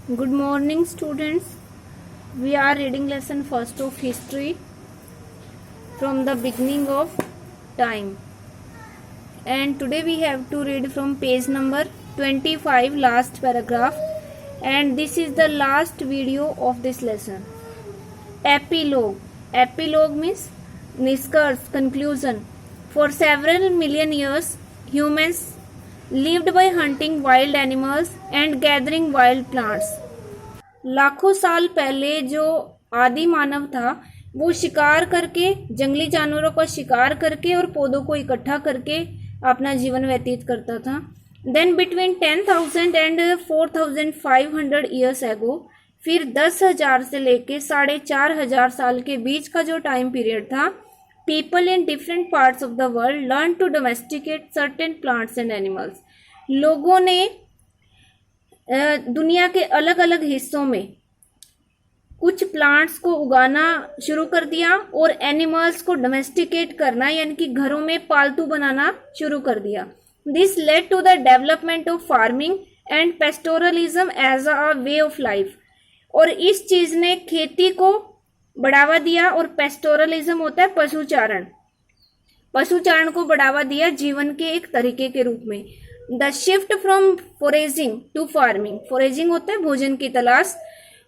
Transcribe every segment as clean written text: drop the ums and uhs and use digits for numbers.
Good morning, students. We are reading lesson first of history from the beginning of time. And today we have to read from page number 25, last paragraph. And this is the last video of this lesson. Epilogue. Epilogue means niskars, conclusion. For several million years, humans lived by hunting wild animals and gathering wild plants. लाखों साल पहले जो आदि मानव था वो शिकार करके, जंगली जानवरों का शिकार करके और पौधों को इकट्ठा करके अपना जीवन व्यतीत करता था. Then between 10,000 and 4,500 years ago, फिर 10,000 से लेके 4,500 साल के बीच का जो टाइम पीरियड था, people in different parts of the world learn to domesticate certain plants and animals. लोगों ने दुनिया के अलग अलग हिस्सों में कुछ प्लांट्स को उगाना शुरू कर दिया और एनिमल्स को डोमेस्टिकेट करना यानी कि घरों में पालतू बनाना शुरू कर दिया. This led to the development of farming and pastoralism as a way of life. और इस चीज ने खेती को बढ़ावा दिया और पेस्टोरलिज्म होता है पशुचारण, पशुचारण को बढ़ावा दिया जीवन के एक तरीके के रूप में. The shift from foraging to farming. Foraging होता है भोजन की तलाश,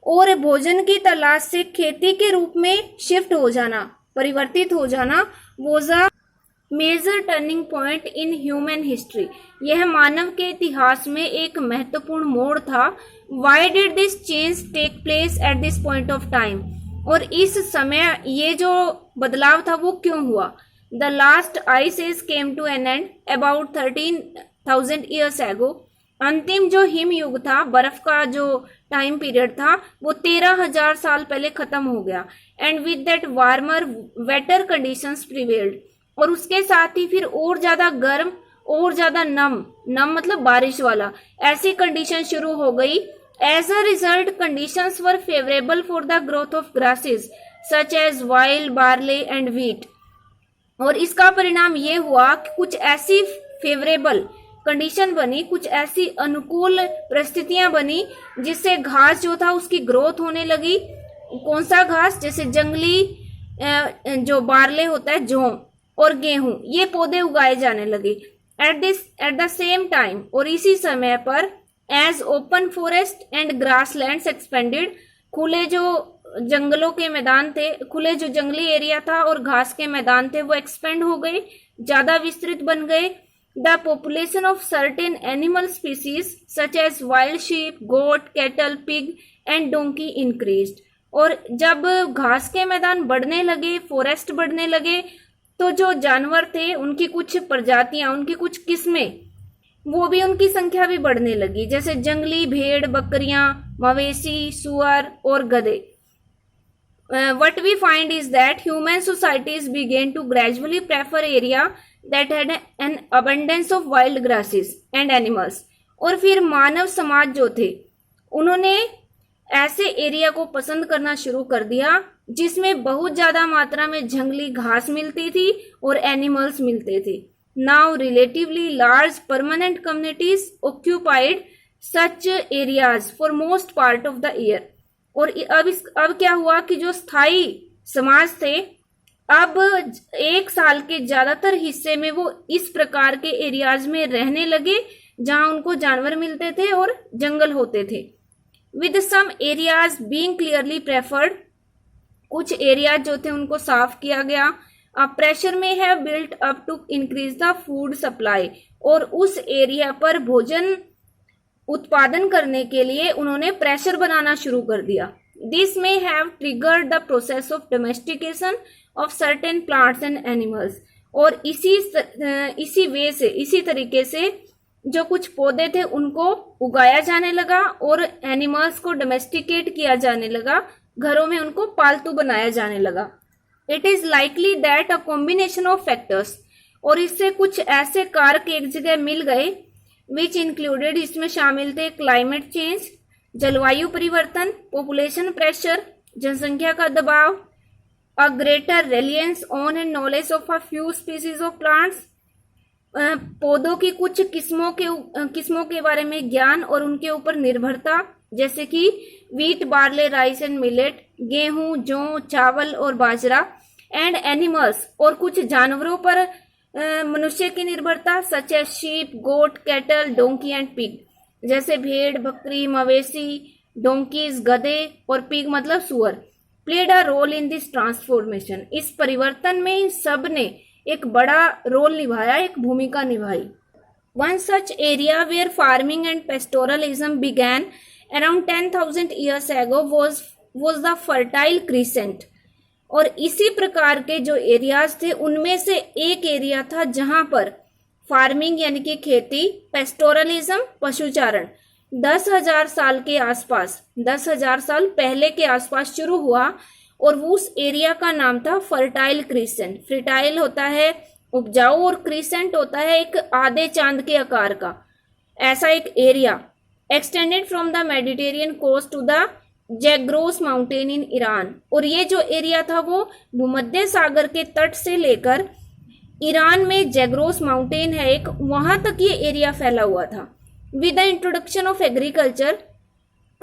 और भोजन की तलाश से खेती के रूप में शिफ्ट हो जाना, परिवर्तित हो जाना, was a major turning point in human history. यह मानव के इतिहास में एक महत्वपूर्ण मोड़ था. Why did this change take place at this point of time. और इस समय ये जो बदलाव था वो क्यों हुआ. The last ice age came to an end about 13,000 years ago. अंतिम जो हिम युग था, बर्फ का जो टाइम पीरियड था, वो 13,000 साल पहले खत्म हो गया. And with that warmer waiter conditions prevailed. और उसके साथ ही फिर और ज्यादा गर्म और ज्यादा नम मतलब बारिश वाला, ऐसी कंडीशन शुरू हो गई. As a result conditions were favourable for the growth of grasses such as wild barley and wheat. और इसका परिणाम ये हुआ कि कुछ ऐसी फेवरेबल कंडीशन बनी, कुछ ऐसी अनुकूल परिस्थितियां बनी जिससे घास जो था उसकी ग्रोथ होने लगी. कौन सा घास, जैसे जंगली जो बार्ले होता है, जौ और गेहूं, ये पौधे उगाए जाने लगे एट द सेम टाइम. और इसी समय पर as open forest and grasslands expanded, खुले जो जंगलों के मैदान थे, खुले जो जंगली एरिया था और घास के मैदान थे, वो एक्सपेंड हो गए, ज्यादा विस्तृत बन गए. The population of certain animal species such as wild sheep, goat, cattle, pig and donkey increased. और जब घास के मैदान बढ़ने लगे, फॉरेस्ट बढ़ने लगे, तो जो जानवर थे उनकी कुछ प्रजातियां, उनकी कुछ किस्में, वो भी उनकी संख्या भी बढ़ने लगी, जैसे जंगली भेड़, बकरियां, मवेशी, सुअर और गधे. What we find is that human societies began to gradually prefer area that had an abundance of wild grasses and animals. और फिर मानव समाज जो थे उन्होंने ऐसे एरिया को पसंद करना शुरू कर दिया जिसमें बहुत ज्यादा मात्रा में जंगली घास मिलती थी और एनिमल्स मिलते थे. Now relatively large permanent communities occupied such areas for most part of the year. और अब क्या हुआ कि जो स्थायी समाज थे, अब एक साल के ज्यादातर हिस्से में वो इस प्रकार के एरियाज में रहने लगे जहां उनको जानवर मिलते थे और जंगल होते थे. With some areas being clearly preferred, कुछ एरियाज जो थे उनको साफ किया गया. प्रेशर में है built up to increase the food supply. और उस एरिया पर भोजन उत्पादन करने के लिए उन्होंने प्रेशर बनाना शुरू कर दिया. This may have triggered the process of domestication of certain plants and animals. और इसी वे से, इसी तरीके से जो कुछ पौधे थे उनको उगाया जाने लगा और एनिमल्स को डोमेस्टिकेट किया जाने लगा, घरों में उनको पालतू बनाया जाने लगा. It is likely that a combination of factors. और इससे कुछ ऐसे कारक एक जगह मिल गए विच इंक्लूडेड, इसमें शामिल थे क्लाइमेट चेंज, जलवायु परिवर्तन, पॉपुलेशन प्रेशर, जनसंख्या का दबाव, a greater reliance on and knowledge of a few species of plants, पौधों की कुछ किस्मों के बारे में ज्ञान और उनके ऊपर निर्भरता, जैसे कि wheat, barley, rice and millet, गेहूं, जौ, चावल और बाजरा। एंड एनिमल्स, और कुछ जानवरों पर मनुष्य की निर्भरता, such as sheep, goat, cattle, donkey and pig, जैसे भेड़, बकरी, मवेशी, डोंकीज, गधे और पिग मतलब सुअर, played a role in this transformation. इस परिवर्तन में इन सब ने एक बड़ा रोल निभाया, एक भूमिका निभाई। One such area where farming and pastoralism began around 10,000 years ago was the fertile crescent. और इसी प्रकार के जो एरियाज थे उनमें से एक एरिया था जहां पर फार्मिंग यानी कि खेती, पेस्टोरलिज्म पशुचारण 10,000 साल के आसपास, 10,000 साल पहले के आसपास शुरू हुआ, और उस एरिया का नाम था फर्टाइल क्रीसेंट। फर्टाइल होता है उपजाऊ और क्रीसेंट होता है एक आधे चांद के आकार का ऐसा एक area. Extended from the Mediterranean coast to the Zagros mountain in Iran. और ये जो एरिया था वो भूमध्य सागर के तट से लेकर ईरान में जैग्रोस माउंटेन है एक, वहां तक ये एरिया फैला हुआ था। With the introduction of agriculture,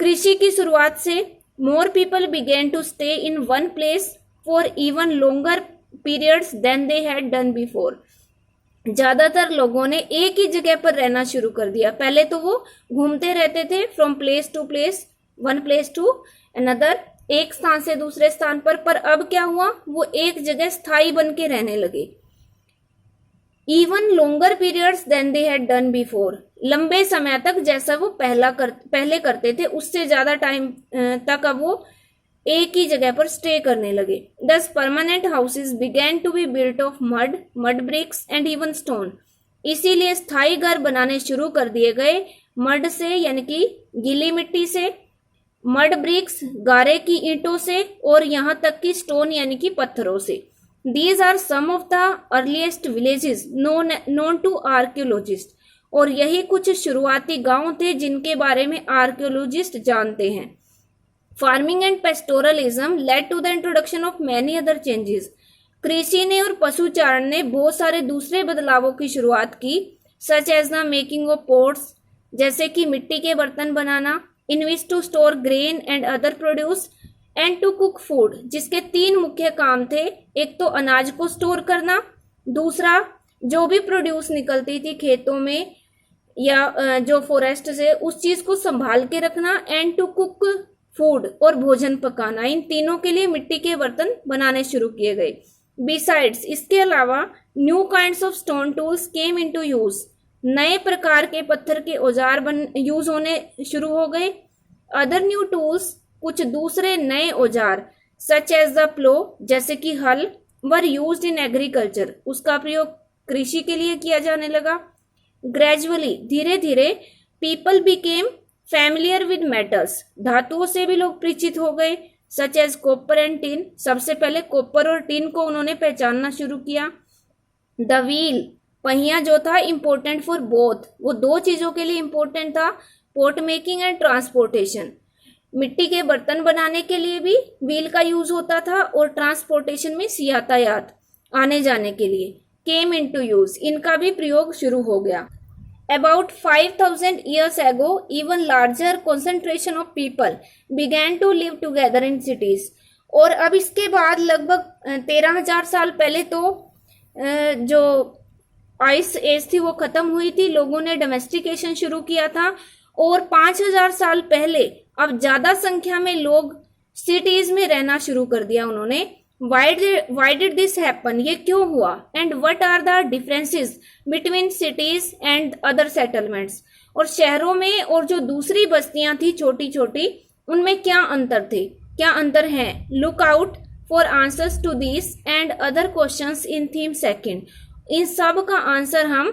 कृषि की शुरुआत से, more people began to stay in one place for even longer periods than they had done before. ज्यादातर लोगों ने एक ही जगह पर रहना शुरू कर दिया। पहले तो वो घूमते रहते थे from place to place, one place to another, एक स्थान से दूसरे स्थान पर अब क्या हुआ, वो एक जगह स्थायी बन के रहने लगे। Even longer periods than they had done before, लंबे समय तक जैसा वो पहले करते थे उससे ज्यादा टाइम तक अब वो एक ही जगह पर स्टे करने लगे। Thus permanent houses began to be built of mud bricks and even stone. इसीलिए स्थायी घर बनाने शुरू कर दिए गए मड से यानी कि गीली मिट्टी से, मड ब्रिक्स गारे की ईंटों से, और यहां तक कि स्टोन यानी कि पत्थरों से। These are some of the earliest villages known to archaeologists। और यही कुछ शुरुआती गांव थे जिनके बारे में आर्कियोलॉजिस्ट जानते हैं। Farming and pastoralism led to the introduction of many other changes. कृषि ने और पशुचारण ने बहुत सारे दूसरे बदलावों की शुरुआत की, such as the making of pots, जैसे कि मिट्टी के बर्तन बनाना, in which to store grain and other produce, and to cook food, जिसके 3 मुख्य काम थे। एक तो अनाज को स्टोर करना, दूसरा जो भी प्रोड्यूस निकलती थी खेतों में या जो फॉरेस्ट से उस चीज को संभाल के रखना, एंड टू कुक फूड और भोजन पकाना। इन तीनों के लिए मिट्टी के बर्तन बनाने शुरू किए गए। बिसाइड्स, इसके अलावा new kinds of stone tools came into use. नए प्रकार के पत्थर के औजार यूज होने शुरू हो गए। अदर न्यू टूल्स, कुछ दूसरे नए औजार, सच एज द प्लो, जैसे कि हल, वर यूज्ड इन एग्रीकल्चर, उसका प्रयोग कृषि के लिए किया जाने लगा। ग्रेजुअली, धीरे धीरे, people became familiar with metals, धातुओं से भी लोग परिचित हो गए, such as copper and tin. सबसे पहले कॉपर और टिन को उन्होंने पहचानना शुरू किया। द व्हील, पहिया जो था इम्पोर्टेंट फॉर बोथ, वो 2 चीजों के लिए इम्पोर्टेंट था, पोट मेकिंग एंड ट्रांसपोर्टेशन। मिट्टी के बर्तन बनाने के लिए भी व्हील का यूज होता था और ट्रांसपोर्टेशन में यातायात आने जाने के लिए केम इनटू यूज, इनका भी प्रयोग शुरू हो गया। About 5,000 years ago, even larger concentration of people began to live together in cities। और अब इसके बाद लगभग 13,000 साल पहले तो जो आइस एज थी वो खत्म हुई थी, लोगों ने डोमेस्टिकेशन शुरू किया था, और 5,000 साल पहले अब ज्यादा संख्या में लोग सिटीज में रहना शुरू कर दिया उन्होंने। Why did this happen? ये क्यों हुआ? And what are the differences between cities and other settlements? और शहरों में और जो दूसरी बस्तियां थी छोटी छोटी, उनमें क्या अंतर थे, क्या अंतर हैं? Look out for answers to these and other questions in theme second। इन सब का आंसर हम,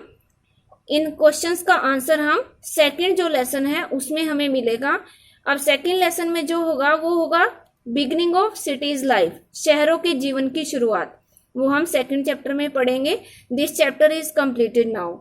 इन क्वेश्चंस का आंसर हम सेकंड जो लेसन है उसमें हमें मिलेगा। अब सेकंड लेसन में जो होगा वो होगा बिगनिंग ऑफ सिटीज लाइफ, शहरों के जीवन की शुरुआत, वो हम सेकंड चैप्टर में पढ़ेंगे। This chapter is completed now.